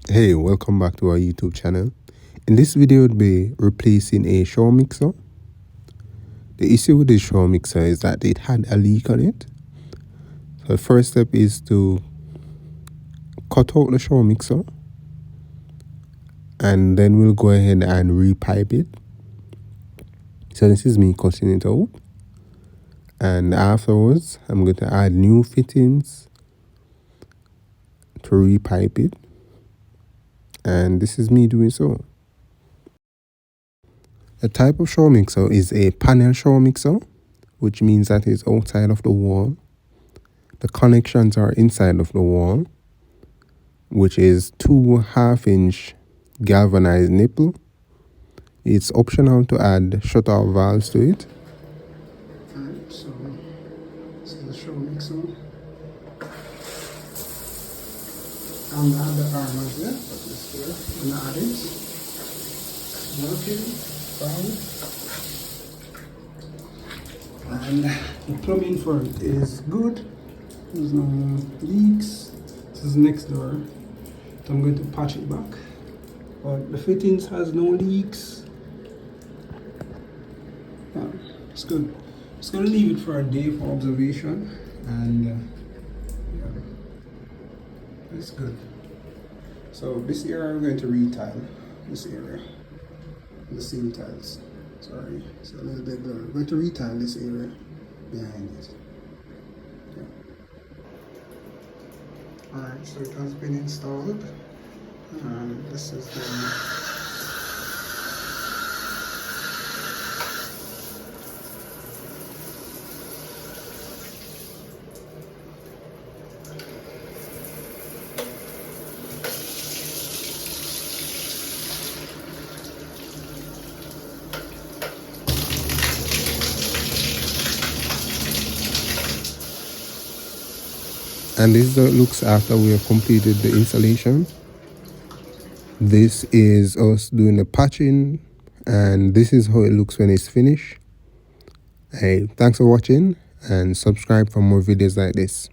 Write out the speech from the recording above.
Hey, welcome back to our YouTube channel. In this video, we'll be replacing a shower mixer. The issue with the shower mixer is that it had a leak on it. So the first step is to cut out the shower mixer, and then we'll go ahead and repipe it. So this is me cutting it out, and afterwards I'm going to add new fittings to repipe it, and this is me doing so. The type of shower mixer is a panel shower mixer, which means that it's outside of the wall. The connections are inside of the wall, which is 2 half-inch galvanized nipple. It's optional to add shutoff valves to it. Alright, so this is the shower mixer. I'm gonna add the armors there, but this here, I'm gonna add it. Working, fine. And the plumbing for it is good. There's no leaks. This is next door. So I'm going to patch it back. But the fittings has no leaks. Yeah, it's good. Just gonna leave it for a day for observation, and yeah, it's good. So this area we're going to retile. This area, the seam tiles. Sorry, it's a little bit blurry. We're going to retile this area behind it. Alright, so it has been installed, and this is the and this is how it looks after we have completed the installation. This is us doing the patching, and this is how it looks when it's finished. Hey, thanks for watching, and subscribe for more videos like this.